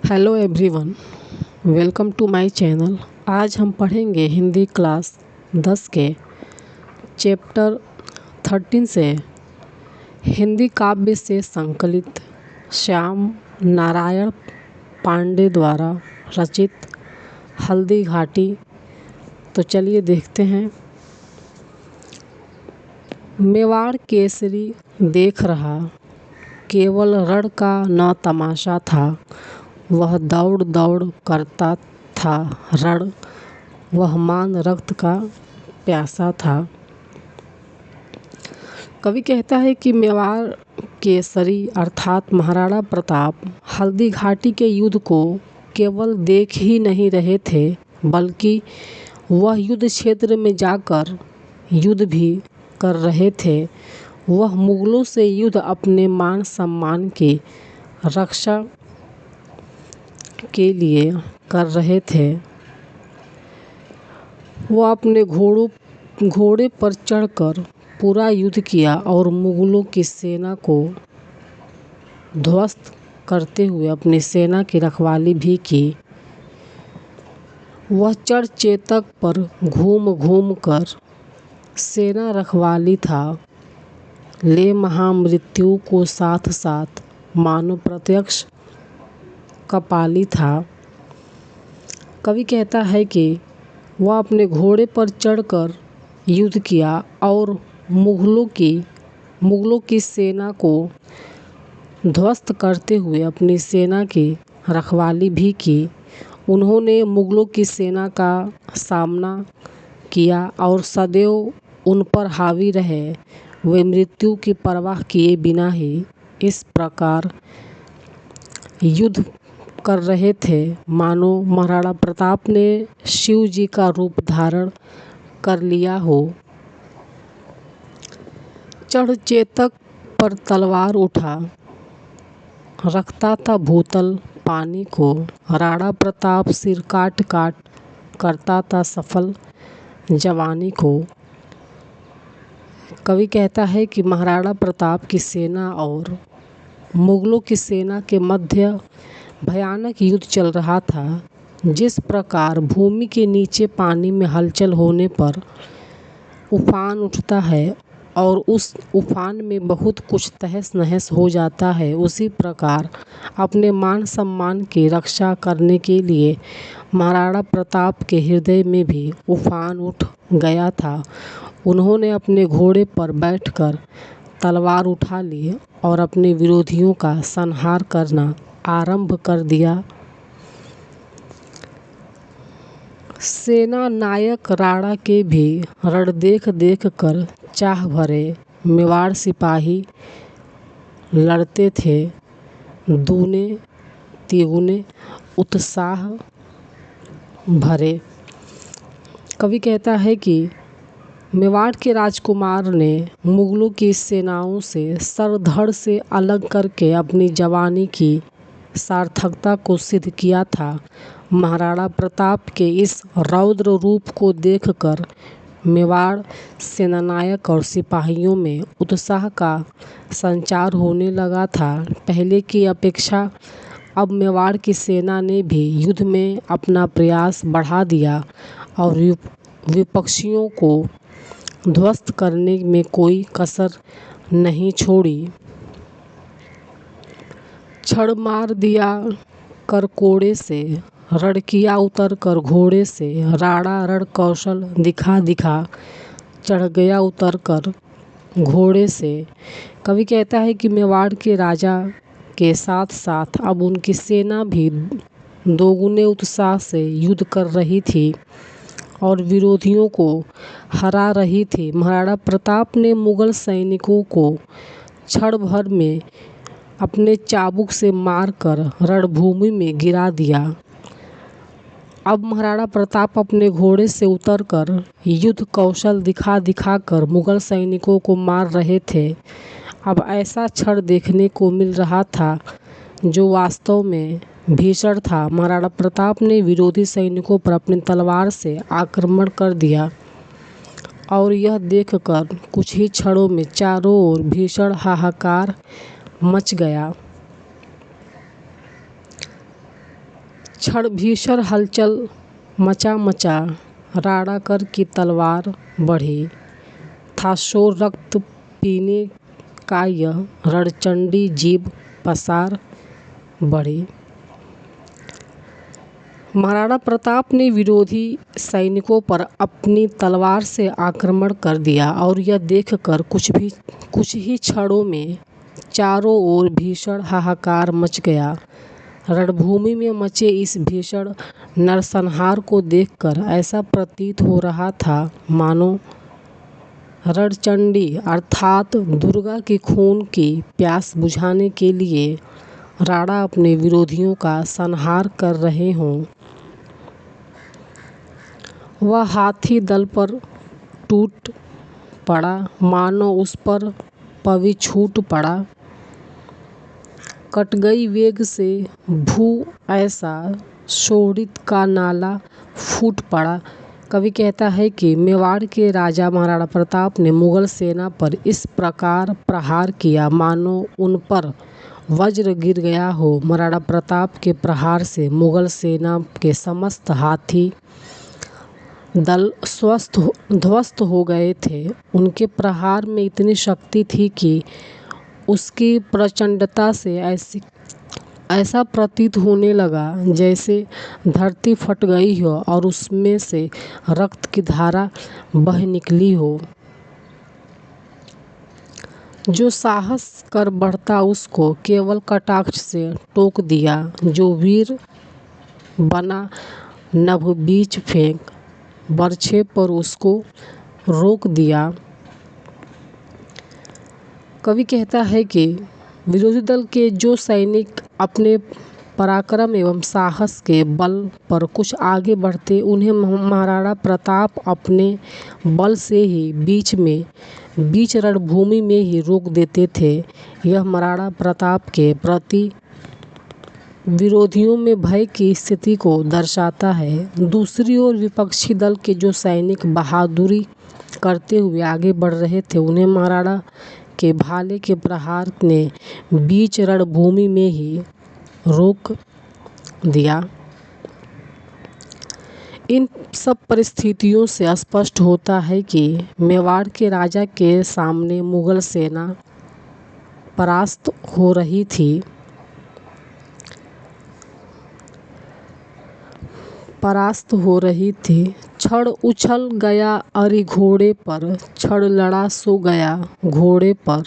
Hello everyone, welcome to my channel. आज हम पढ़ेंगे हिंदी क्लास 10 के चैप्टर 13 से हिंदी काव्य से संकलित श्याम नारायण पांडे द्वारा रचित हल्दी घाटी। तो चलिए देखते हैं। मेवाड़ केसरी देख रहा, केवल रण का न तमाशा था। वह दौड़ दौड़ करता था रण, वह मान रक्त का प्यासा था। कवि कहता है कि मेवाड़ केसरी अर्थात महाराणा प्रताप हल्दी घाटी के युद्ध को केवल देख ही नहीं रहे थे, बल्कि वह युद्ध क्षेत्र में जाकर युद्ध भी कर रहे थे। वह मुगलों से युद्ध अपने मान सम्मान की रक्षा के लिए कर रहे थे। वह अपने घोड़े पर चढ़कर पूरा युद्ध किया और मुगलों की सेना को ध्वस्त करते हुए अपनी सेना की रखवाली भी की। वह चढ़ चेतक पर घूम घूम कर सेना रखवाली था, ले महामृत्यु को साथ साथ मानो प्रत्यक्ष कपाली था। कवि कहता है कि वह अपने घोड़े पर चढ़कर युद्ध किया और मुगलों की सेना को ध्वस्त करते हुए अपनी सेना की रखवाली भी की। उन्होंने मुगलों की सेना का सामना किया और सदैव उन पर हावी रहे। वे मृत्यु की परवाह किए बिना ही इस प्रकार युद्ध कर रहे थे, मानो महाराणा प्रताप ने शिव जी का रूप धारण कर लिया हो। चढ़ चेतक पर तलवार उठा, रखता था भूतल पानी को। राणा प्रताप सिर काट काट करता था सफल जवानी को। कवि कहता है कि महाराणा प्रताप की सेना और मुगलों की सेना के मध्य भयानक युद्ध चल रहा था। जिस प्रकार भूमि के नीचे पानी में हलचल होने पर उफान उठता है और उस उफान में बहुत कुछ तहस नहस हो जाता है, उसी प्रकार अपने मान सम्मान की रक्षा करने के लिए महाराणा प्रताप के हृदय में भी उफान उठ गया था। उन्होंने अपने घोड़े पर बैठकर तलवार उठा ली और अपने विरोधियों का संहार करना आरंभ कर दिया। सेना नायक राणा के भी रण देख देख कर चाह भरे। मेवाड़ सिपाही लड़ते थे दूने तिगुने उत्साह भरे। कवि कहता है कि मेवाड़ के राजकुमार ने मुगलों की सेनाओं से सर धड़ से अलग करके अपनी जवानी की सार्थकता को सिद्ध किया था। महाराणा प्रताप के इस रौद्र रूप को देखकर मेवाड़ सेनानायक और सिपाहियों में उत्साह का संचार होने लगा था। पहले की अपेक्षा अब मेवाड़ की सेना ने भी युद्ध में अपना प्रयास बढ़ा दिया और विपक्षियों को ध्वस्त करने में कोई कसर नहीं छोड़ी। छड़ मार दिया कर कोड़े से, रण किया उतर कर घोड़े से। राणा रण कौशल दिखा दिखा चढ़ गया उतर कर घोड़े से। कवि कहता है कि मेवाड़ के राजा के साथ साथ अब उनकी सेना भी दोगुने उत्साह से युद्ध कर रही थी और विरोधियों को हरा रही थी। महाराणा प्रताप ने मुगल सैनिकों को क्षण भर में अपने चाबुक से मारकर रणभूमि में गिरा दिया। अब महाराणा प्रताप अपने घोड़े से उतरकर युद्ध कौशल दिखा दिखा कर मुगल सैनिकों को मार रहे थे। अब ऐसा क्षण देखने को मिल रहा था जो वास्तव में भीषण था। महाराणा प्रताप ने विरोधी सैनिकों पर अपनी तलवार से आक्रमण कर दिया और यह देखकर कुछ ही क्षणों में चारों ओर भीषण हाहाकार मच गया। क्षण भीषण हलचल मचा मचा, राणाकर की तलवार बढ़ी। था शोर रक्त पीने का यह, रणचंडी जीभ पसार बढ़ी। महाराणा प्रताप ने विरोधी सैनिकों पर अपनी तलवार से आक्रमण कर दिया और यह देखकर कुछ ही क्षणों में चारों ओर भीषण हाहाकार मच गया। रणभूमि में मचे इस भीषण नरसंहार को देखकर ऐसा प्रतीत हो रहा था मानो रणचंडी अर्थात दुर्गा के खून की प्यास बुझाने के लिए राणा अपने विरोधियों का संहार कर रहे हों। वह हाथी दल पर टूट पड़ा मानो उस पर पवी छूट पड़ा। कट गई वेग से भू ऐसा शोणित का नाला फूट पड़ा। कवि कहता है कि मेवाड़ के राजा महाराणा प्रताप ने मुगल सेना पर इस प्रकार प्रहार किया मानो उन पर वज्र गिर गया हो। महाराणा प्रताप के प्रहार से मुगल सेना के समस्त हाथी दल ध्वस्त हो गए थे। उनके प्रहार में इतनी शक्ति थी कि उसकी प्रचंडता से ऐसा प्रतीत होने लगा जैसे धरती फट गई हो और उसमें से रक्त की धारा बह निकली हो। जो साहस कर बढ़ता उसको केवल कटाक्ष से टोक दिया, जो वीर बना नभ बीच फेंक बरछे पर उसको रोक दिया। कवि कहता है कि विरोधी दल के जो सैनिक अपने पराक्रम एवं साहस के बल पर कुछ आगे बढ़ते, उन्हें महाराणा प्रताप अपने बल से ही बीच रणभूमि में ही रोक देते थे। यह महाराणा प्रताप के प्रति विरोधियों में भय की स्थिति को दर्शाता है। दूसरी ओर विपक्षी दल के जो सैनिक बहादुरी करते हुए आगे बढ़ रहे थे, उन्हें महाराणा के भाले के प्रहार ने बीच रणभूमि में ही रोक दिया। इन सब परिस्थितियों से स्पष्ट होता है कि मेवाड़ के राजा के सामने मुगल सेना परास्त हो रही थी। क्षण उछल गया अरि घोड़े पर, क्षण लड़ा सो गया घोड़े पर।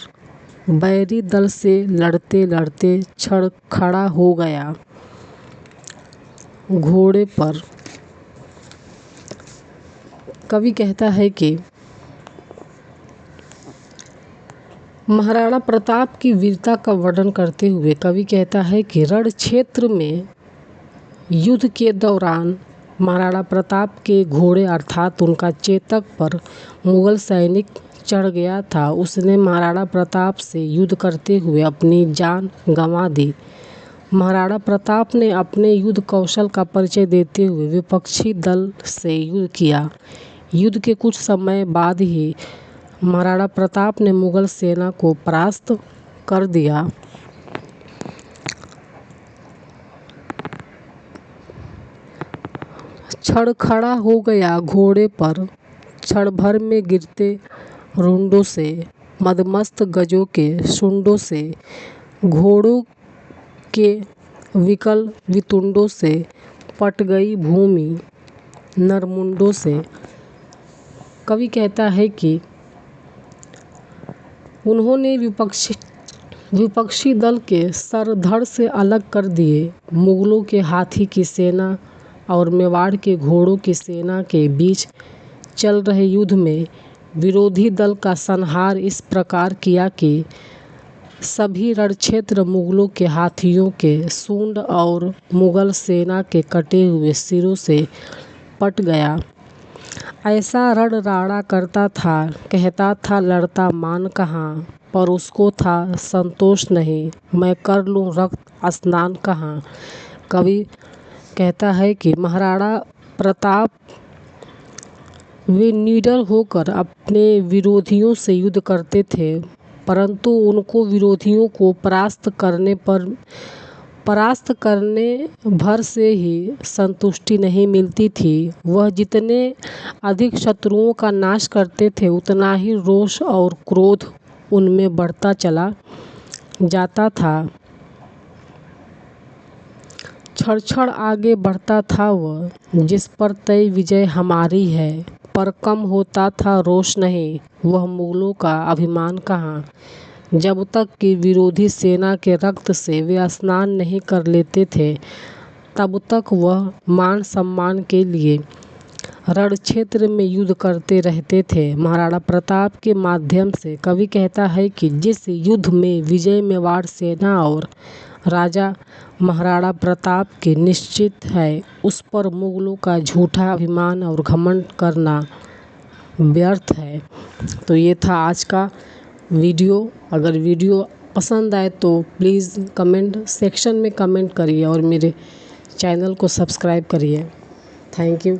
बैरी दल से लड़ते लड़ते क्षण खड़ा हो गया घोड़े पर। कवि कहता है कि महाराणा प्रताप की वीरता का वर्णन करते हुए कवि कहता है कि रण क्षेत्र में युद्ध के दौरान महाराणा प्रताप के घोड़े अर्थात उनका चेतक पर मुगल सैनिक चढ़ गया था। उसने महाराणा प्रताप से युद्ध करते हुए अपनी जान गंवा दी। महाराणा प्रताप ने अपने युद्ध कौशल का परिचय देते हुए विपक्षी दल से युद्ध किया। युद्ध के कुछ समय बाद ही महाराणा प्रताप ने मुगल सेना को परास्त कर दिया। क्षण खड़ा हो गया घोड़े पर, क्षण भर में गिरते रुंडों से, मदमस्त गजों के शुंडों से, घोड़ों के विकल वितुंडों से पट गई भूमि नरमुंडों से। कवि कहता है कि उन्होंने विपक्षी दल के सर धड़ से अलग कर दिए। मुगलों के हाथी की सेना और मेवाड़ के घोड़ों की सेना के बीच चल रहे युद्ध में विरोधी दल का संहार इस प्रकार किया कि सभी रणक्षेत्र मुगलों के हाथियों के सूंड और मुगल सेना के कटे हुए सिरों से पट गया। ऐसा रण राणा करता था, कहता था लड़ता मान कहाँ, पर उसको था संतोष नहीं, मैं कर लूँ रक्त स्नान कहाँ। कवि कहता है कि महाराणा प्रताप वे निडर होकर अपने विरोधियों से युद्ध करते थे, परंतु उनको विरोधियों को परास्त करने पर परास्त करने भर से ही संतुष्टि नहीं मिलती थी। वह जितने अधिक शत्रुओं का नाश करते थे उतना ही रोष और क्रोध उनमें बढ़ता चला जाता था। क्षण आगे बढ़ता था वह, जिस पर तय विजय हमारी है, पर कम होता था रोष नहीं। वह मुगलों का अभिमान कहाँ, जब तक कि विरोधी सेना के रक्त से वे स्नान नहीं कर लेते थे, तब तक वह मान सम्मान के लिए रण क्षेत्र में युद्ध करते रहते थे। महाराणा प्रताप के माध्यम से कवि कहता है कि जिस युद्ध में विजय मेवाड़ सेना और राजा महाराणा प्रताप के निश्चित है, उस पर मुगलों का झूठा अभिमान और घमंड करना व्यर्थ है। तो ये था आज का वीडियो। अगर वीडियो पसंद आए तो प्लीज़ कमेंट सेक्शन में कमेंट करिए और मेरे चैनल को सब्सक्राइब करिए। Thank you.